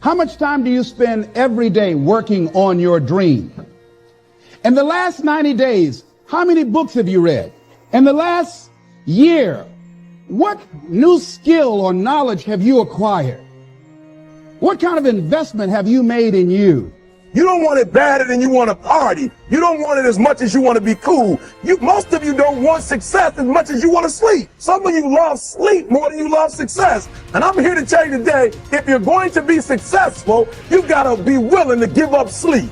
How much time do you spend every day working on your dream? In the last 90 days, how many books have you read? In the last year, what new skill or knowledge have you acquired? What kind of investment have you made in you? You don't want it badder than you want to party. You don't want it as much as you want to be cool. Most of you don't want success as much as you want to sleep. Some of you love sleep more than you love success. And I'm here to tell you today, if you're going to be successful, you've got to be willing to give up sleep.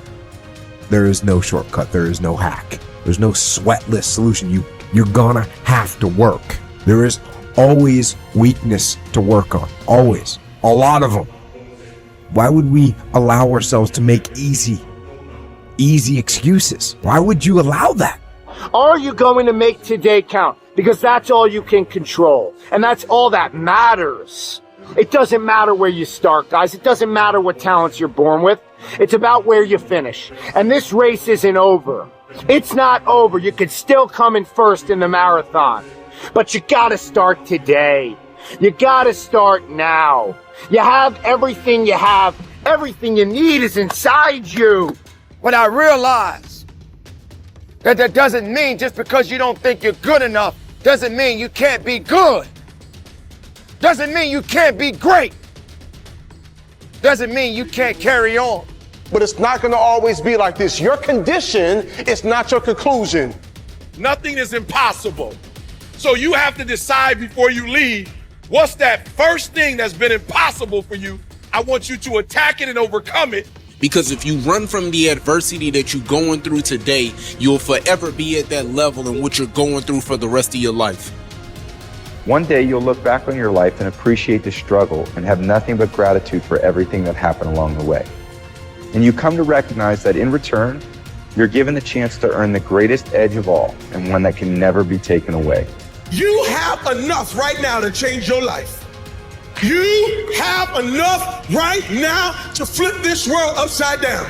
There is no shortcut. There is no hack. There's no sweatless solution. You're gonna have to work. There is always weakness to work on. Always. A lot of them. Why would we allow ourselves to make easy excuses? Why would you allow that? Are you going to make today count? Because that's all you can control. And that's all that matters. It doesn't matter where you start, guys. It doesn't matter what talents you're born with. It's about where you finish. And this race isn't over. It's not over. You could still come in first in the marathon. But you gotta start today. You gotta start now. You have everything you have. Everything you need is inside you. What I realize that doesn't mean just because you don't think you're good enough doesn't mean you can't be good. Doesn't mean you can't be great. Doesn't mean you can't carry on. But it's not going to always be like this. Your condition is not your conclusion. Nothing is impossible. So you have to decide before you leave, what's that first thing that's been impossible for you? I want you to attack it and overcome it. Because if you run from the adversity that you're going through today, you'll forever be at that level in which you're going through for the rest of your life. One day you'll look back on your life and appreciate the struggle and have nothing but gratitude for everything that happened along the way. And you come to recognize that in return, you're given the chance to earn the greatest edge of all, and one that can never be taken away. You have enough right now to change your life. You have enough right now to flip this world upside down.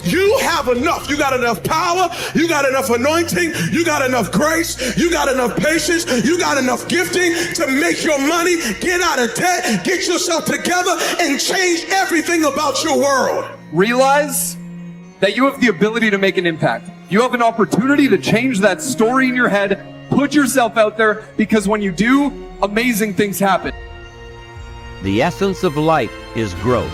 You have enough. You got enough power. You got enough anointing. You got enough grace. You got enough patience. You got enough gifting to make your money, get out of debt, get yourself together, and change everything about your world. Realize that you have the ability to make an impact. You have an opportunity to change that story in your head. Put yourself out there, because when you do, amazing things happen. The essence of life is growth.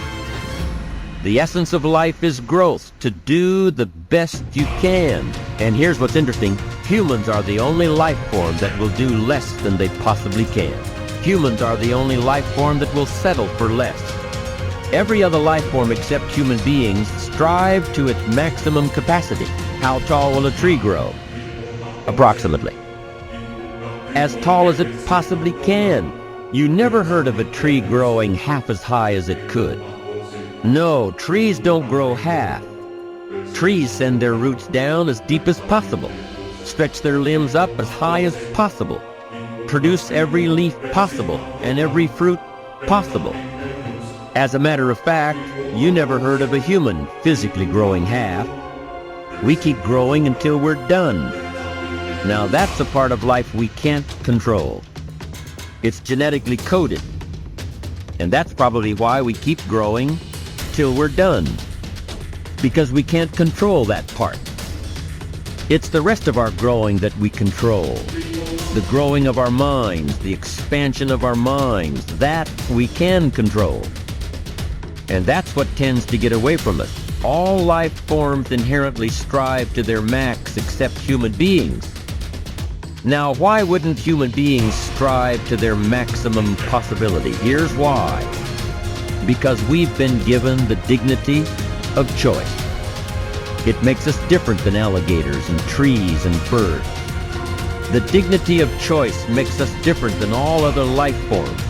The essence of life is growth, to do the best you can. And here's what's interesting. Humans are the only life form that will do less than they possibly can. Humans are the only life form that will settle for less. Every other life form except human beings strive to its maximum capacity. How tall will a tree grow? Approximately as tall as it possibly can. You never heard of a tree growing half as high as it could. No, trees don't grow half. Trees send their roots down as deep as possible, stretch their limbs up as high as possible, produce every leaf possible and every fruit possible. As a matter of fact, you never heard of a human physically growing half. We keep growing until we're done. Now that's a part of life we can't control. It's genetically coded. And that's probably why we keep growing till we're done. Because we can't control that part. It's the rest of our growing that we control. The growing of our minds, the expansion of our minds, that we can control. And that's what tends to get away from us. All life forms inherently strive to their max except human beings. Now, why wouldn't human beings strive to their maximum possibility? Here's why. Because we've been given the dignity of choice. It makes us different than alligators and trees and birds. The dignity of choice makes us different than all other life forms.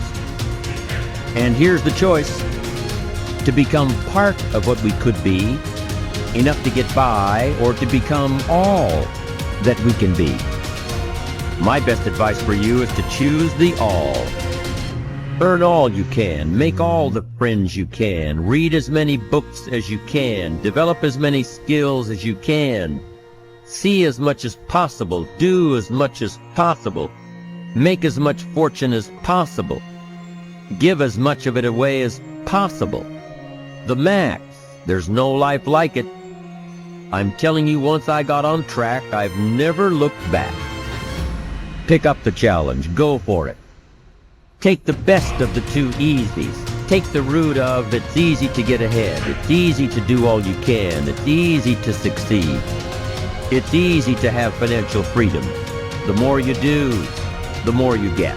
And here's the choice: to become part of what we could be, enough to get by, or to become all that we can be. My best advice for you is to choose the all. Earn all you can, make all the friends you can, read as many books as you can, develop as many skills as you can, see as much as possible, do as much as possible, make as much fortune as possible, give as much of it away as possible. The max. There's no life like it. I'm telling you, once I got on track, I've never looked back. Pick up the challenge. Go for it. Take the best of the two easies. Take the route of it's easy to get ahead. It's easy to do all you can. It's easy to succeed. It's easy to have financial freedom. The more you do, the more you get.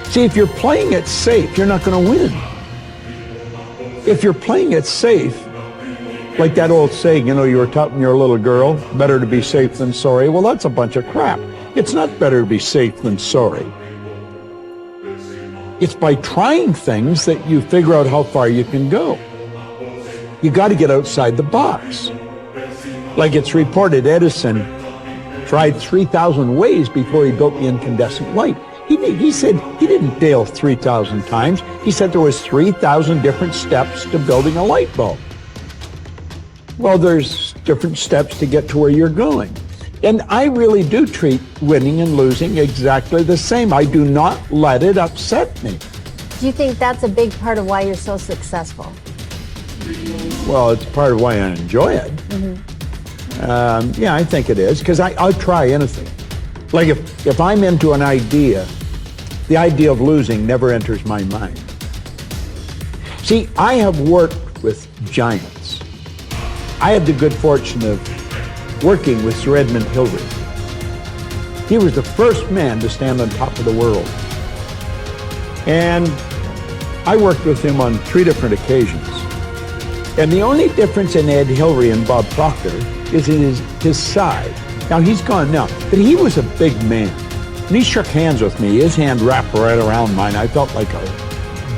See, if you're playing it safe, you're not going to win. If you're playing it safe, like that old saying, you know, you were taught when you're a little girl, better to be safe than sorry. Well, that's a bunch of crap. It's not better to be safe than sorry. It's by trying things that you figure out how far you can go. You got to get outside the box. Like it's reported, Edison tried 3,000 ways before he built the incandescent light. He said he didn't fail 3,000 times. He said there was 3,000 different steps to building a light bulb. Well, there's different steps to get to where you're going. And I really do treat winning and losing exactly the same. I do not let it upset me. Do you think that's a big part of why you're so successful? Well, it's part of why I enjoy it. Yeah, I think it is, because I'll try anything. Like if I'm into an idea, the idea of losing never enters my mind. See, I have worked with giants. I had the good fortune of working with Sir Edmund Hillary. He was the first man to stand on top of the world. And I worked with him on 3 different occasions. And the only difference in Ed Hillary and Bob Proctor is in his size. Now, he's gone now, but he was a big man. And he shook hands with me. His hand wrapped right around mine. I felt like a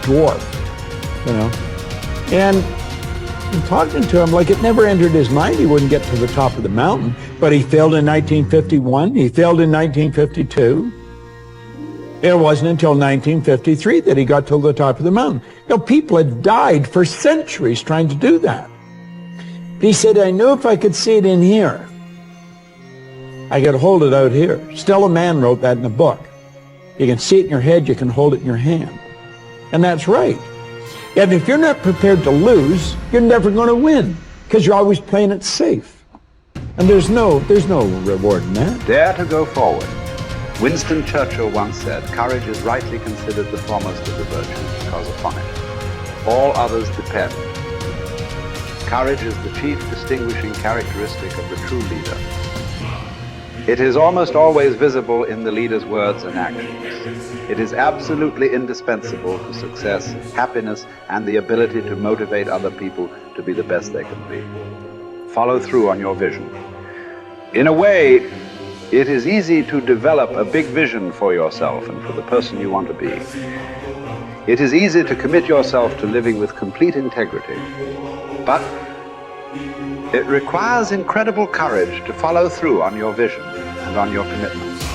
dwarf, you know. And talking to him, like it never entered his mind he wouldn't get to the top of the mountain. But he failed in 1951. He failed in 1952. It wasn't until 1953 that he got to the top of the mountain. You know, people had died for centuries trying to do that. But he said, I knew if I could see it in here, I could hold it out here. Stella Mann wrote that in a book. You can see it in your head, you can hold it in your hand. And that's right. And if you're not prepared to lose, you're never going to win, because you're always playing it safe. And there's no reward in that. Dare to go forward. Winston Churchill once said, courage is rightly considered the foremost of the virtues, because upon it all others depend. Courage is the chief distinguishing characteristic of the true leader. It is almost always visible in the leader's words and actions. It is absolutely indispensable to success, happiness, and the ability to motivate other people to be the best they can be. Follow through on your vision. In a way, it is easy to develop a big vision for yourself and for the person you want to be. It is easy to commit yourself to living with complete integrity. But it requires incredible courage to follow through on your vision and on your commitments.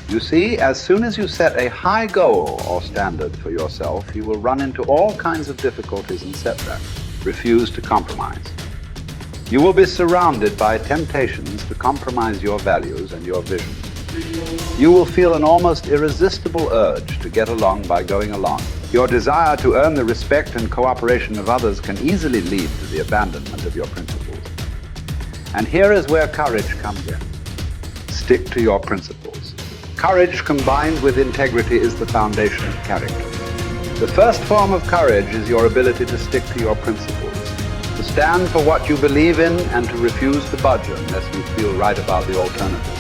You see, as soon as you set a high goal or standard for yourself, you will run into all kinds of difficulties and setbacks. Refuse to compromise. You will be surrounded by temptations to compromise your values and your vision. You will feel an almost irresistible urge to get along by going along. Your desire to earn the respect and cooperation of others can easily lead to the abandonment of your principles. And here is where courage comes in. Stick to your principles. Courage combined with integrity is the foundation of character. The first form of courage is your ability to stick to your principles, to stand for what you believe in and to refuse to budge unless you feel right about the alternative.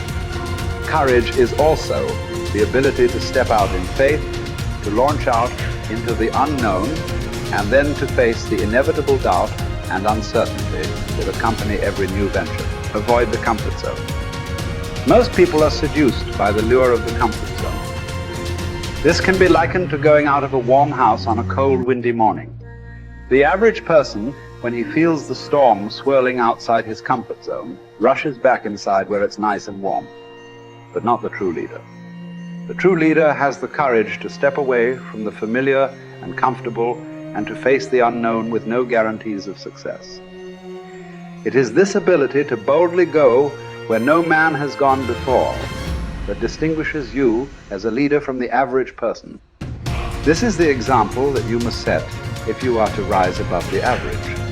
Courage is also the ability to step out in faith, to launch out into the unknown, and then to face the inevitable doubt and uncertainty that accompany every new venture. Avoid the comfort zone. Most people are seduced by the lure of the comfort zone. This can be likened to going out of a warm house on a cold, windy morning. The average person, when he feels the storm swirling outside his comfort zone, rushes back inside where it's nice and warm. But not the true leader. The true leader has the courage to step away from the familiar and comfortable and to face the unknown with no guarantees of success. It is this ability to boldly go where no man has gone before that distinguishes you as a leader from the average person. This is the example that you must set if you are to rise above the average.